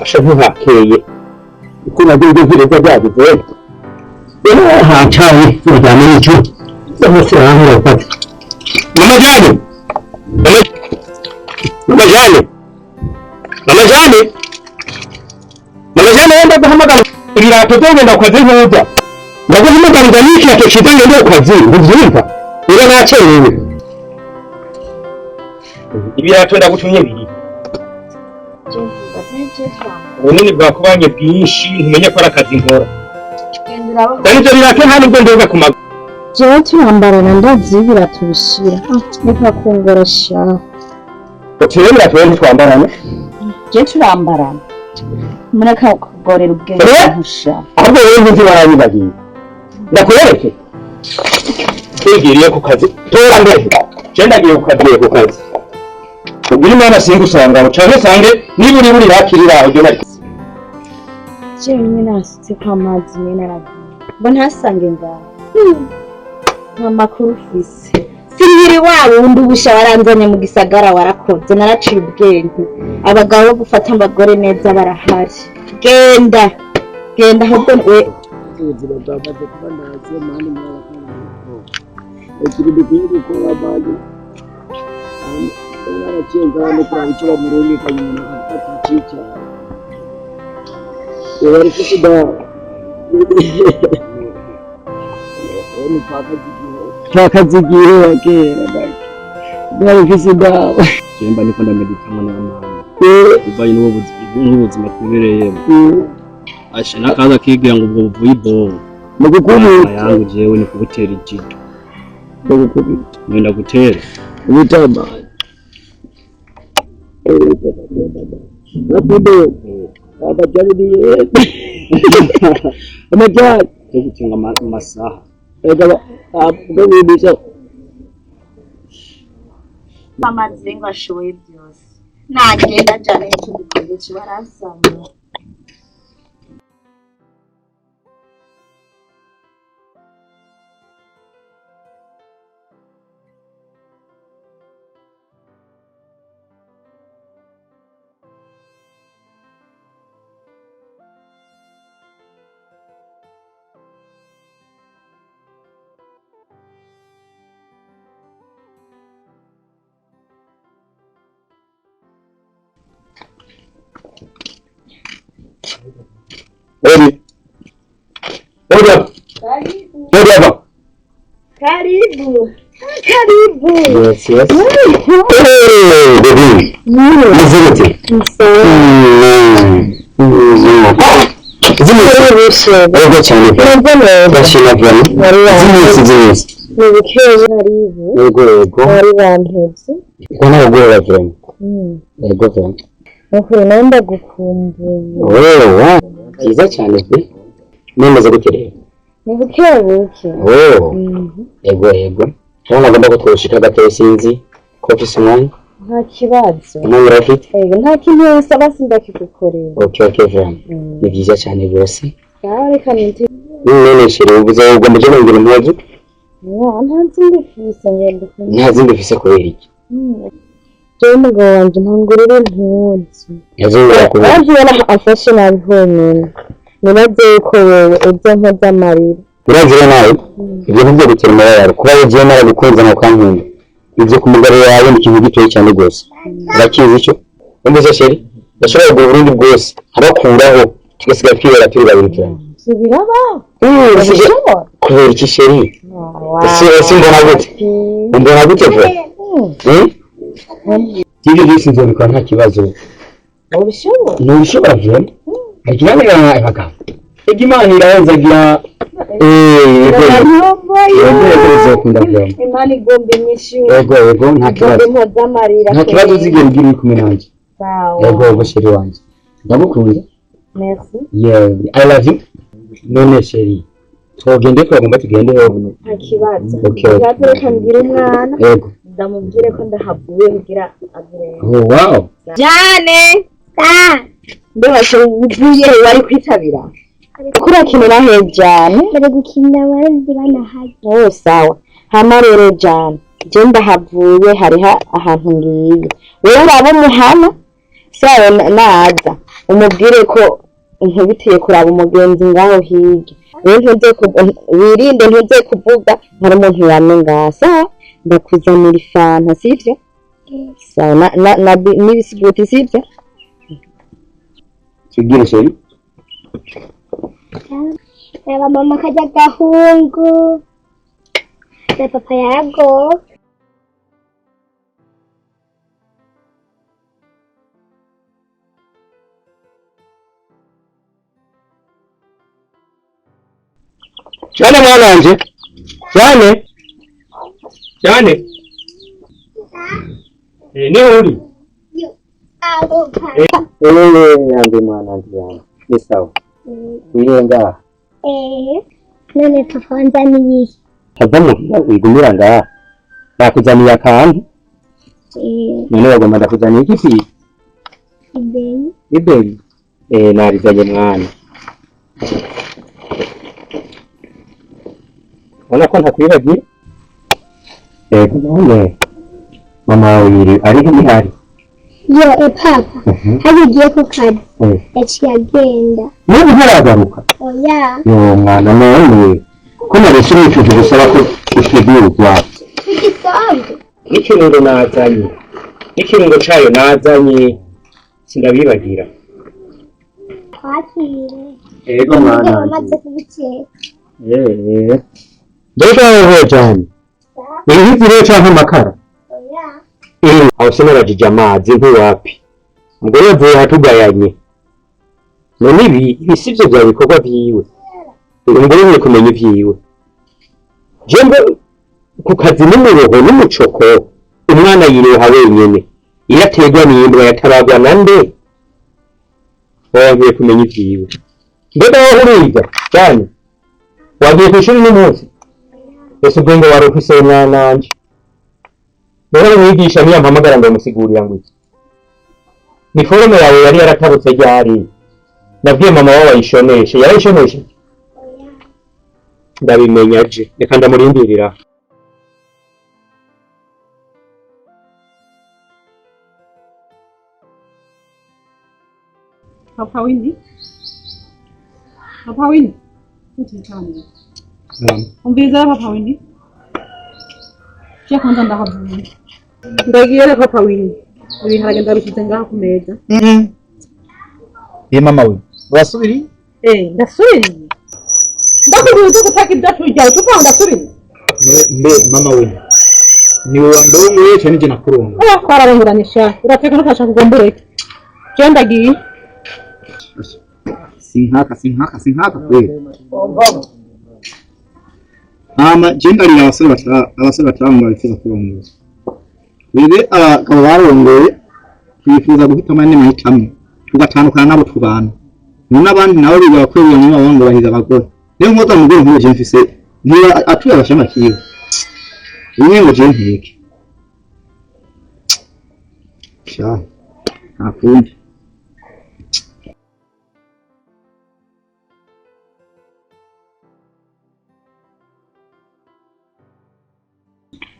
Ashabu hakeye. Kuna dingo vile byaje vile. Ha chai mjamani chu. Sasa sasa hapa. Mama jani. Mama jani. Mama jani. Mama jani enda kuhamagara. Ibirato byagenda kwazi huza. Ndaguhamagaraganisha toshitange ndio kwazi. Ndizumva. Ira nacherewe. Ibirato ndagutumye biri. Ubunini bwakubanye bwinshi ntumenye ko arakazi nkora. Kandi byo birake hano ubwo ndoga ku maguru. Je tuambarana ndazibira tubishira. Nika kongorasha. Turemera twende twambarana. Je turambarana. Muraka kugorera ubwenge busha. Ahubwo wewe nzi barabibagiye. Ndakureke. Twigiriye ku kazi. Tora mbere. Je ndagiye ku kazi. Ubiri mwana singu sanga cyane sange niburi buri yakirira aho bari. Je nyine nasitse kwa mazi nyine aragiye. Bo ntasange ngaho. Amakuru ufise. Singiri wa wundi ubusha waranzanye mu gisagara warakoze naraciye ubwenge. Abagabo bo gufata abagore neza barahari. Genda ahubwo we ubuzima bwamaze kuba ndaze mani mwarakana. Ekiri bigiye ko abandi. Naracenga no kurangira Burundi kanyuma akacica. Wari kuda. Oni pakazigiye wakera baki. Wari kuda. Jemba niko ndameditamo n'amana. Ubaye n'ubuzima tubereye. Ashe nakaza kigira ngo ubwo buvuye bo. Mugukuru yangu jewe ni kubutera ijido. Mugukuru Mwenda gutera. ubutama. Rapido. Abajari diye. Amajari Yo gutinga amasaha. ega abwo bibisha. amazi ngo ashoboye byose. Nagenda cyane cy'ubukoze cy'barasanga. Eri. Karibu. Yes. Baby. Nzimute. Ego cyane. Bashina vyane. Zimisi. Nibikeye karibu. Ego. Bari banteze. Kana ugora vyane. Ego vyane. Nuko nenda gukumbuye. Wow. Byiza cyane pe. Nemeze gukerera. Nibikeye. Ego. Hano nagomba ko twoshika gateye sinzi. Ko ufise umwanya? Nta kibazo. Umwanya urafite? Ego nta kintu yose abasinde kikukorera. Okay vyane. Ni byiza cyane rwose. Reka nti. None shiri ubuze ugomba je ngira impuzu? Nta zindi mfise kubera iki? Jewe umugabo wanje ntangurira impuzu. Yazongera kubera. Ajyana afashe nabihonyene. Nibaze ko wewe ujya nkoza amarira. Birazira nawe. Ibyo nibyo guterera yawe kuba yagiye narabikunze na kankunda. Ibyo kumugabo yawe ni ikintu gitoye cyane gose. Urakizi icyo? Umeze sheri? Yashobora kugura Burundi bwose. Abakuraho tugasiga twibera turi babiri cyane. Subiraba. Kubera iki sheri? Ese mbona gute pe? Tibyo byose nzobikora nta kibazo. Ubishobora vyane? Ikirangira abagabo. Igimana irazagira Imana igomba inyishu. Ego nta kibazo. Nta kibazo zigera ugira uri kumwe nanjye. Sawa. Ego sheri wanjye. Ndagukunda. Merci. Yeah, I love you. None sheri. Twogende twagomba tugende ho. Nta kibazo. Okay. Reka mbwire umwana. Ego. Ndamubwire ko ndahavuye kugira agire. Oh wow. Jane. Ndabasha uvuye wari kwitabira. Kura kinira he Jane? Bari gukinira abarenzi banahaje. Oh sawa. Hama rero Jane. Je ndahavuye hariha ahantu ngiye. Wewe uraba umuhana sawa naza umubwire ko nkubitiye kuraba umugenzi ngaho hirya wirinde ntuze kuvuga hari umuntu yamenga sawa ndakuzanira ifanta sivyo sawa n'ibisuguti sivyo kigire sheri Reba mama kajya gahungu na papa yago cyane mwana wanje cyane ni uri yange mwana wanje ni sawa wirenga none papa wanzaniye tavamo wigumira ngaha nakuzaniye akantu none bagomba ndakuzaniye iki ibeni narizanye mwana ubona ko ntakwibagiye none mama wawe ari ntihari papa hagiye ku kazi yaciye agenda niba ntaragaruka oya yo mwana none ko nareshe n'icyo gusaba ko utegura ukwawe igisambu n'ikirungo nazanye n'ikirungo cayo nazanye sindabibagira twakire ego mwana wamaze kubikeka mbega wowe cyane ibi rero cyangwa amakara oya aho sinabajije amazi ntiwapi umugore yavuye hatugayanye none ibi sivyo bya bikorwa vyiwe umugore ni kumenya ivyiwe jembe ku kazi n'umuroho n'umucoko umwana yiroha wenyene iyo ategwa n'imbwa yatabagwa nande wagiye kumenya ivyiwe mbega wowe uriga cyane wagiye kw'ishuri n'umunsi ese ubwenge wari ufise mwana wanje rero umwigisha niyampamagara ngo musigurira ngo iki ni forume yawe yari yaratabutse ryari nabwiye mama wawe ayishoneshe yarayishoneshe ndabimenya je reka ndamurindirira Papa Winnie? Papa Winnie? Utikane. Umviriza Papa Winnie? Kwanza ndahavuye. Ndagiye Papa Winnie. Ibiharage ndabishyize ngaho ku meza. Mama we. Wasubiri? Ndasubiriye. Ndakubwiye ko gutaka ibyacu byawe tuko ndasubiriye. Mama we. Ni wandongo cyane je nakuronga. Twararenguranisha. Urateka nufasha kugombora. Je ndagiye. Sinhaka kweli. Jenda lina abasore batanu bifuza kurongoza. Wewe abagabo barongoye twifuza guhitamo ane mahitamo tugatandukana nabo tubana. N'abandi nabo bigakwiriye mu mabanga bahiza abagore. Niyo mwoza mugore nk'uje mfise niba atuye abashama kiwe. Bimwe ngo je nteke. Sha. Akundi.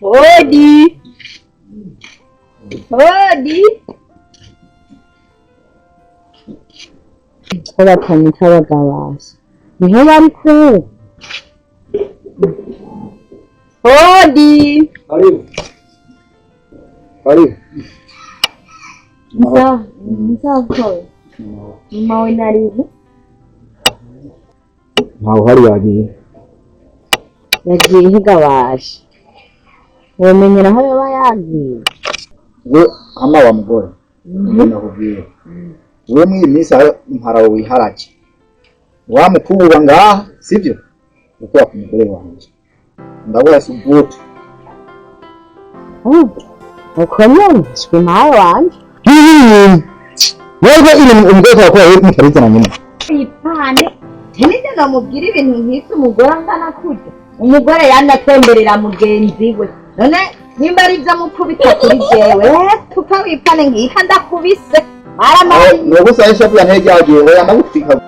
Hodi. Abakanyi kabagabasha. Niho bari kwe. Hodi. Karibu. Msafu. Mama narihe? Ntaho hari yagiye. Yagiye higabasha. Womenyera aho yaba yagiye. We ama wa mugore. Nakubwiye. We mu iminsi impara wiharaje. Wamukubura ngaha sivyo? Uko wakumugore wanje. Ndaboya subutu. Uko nyine shimaye wanje. Wewe ile umugore wako wewe mutariza na nyuma. Ipane. Tenide no mubwira ibintu nk'isi umugore angana kurya. Umugore yanatemberera mugenzi we. None nimba ari byo mukubita kuri jewe tukawipane nk'ika ndakubise. Nugusa ishapu ya ntege yagiye oya ndagufika.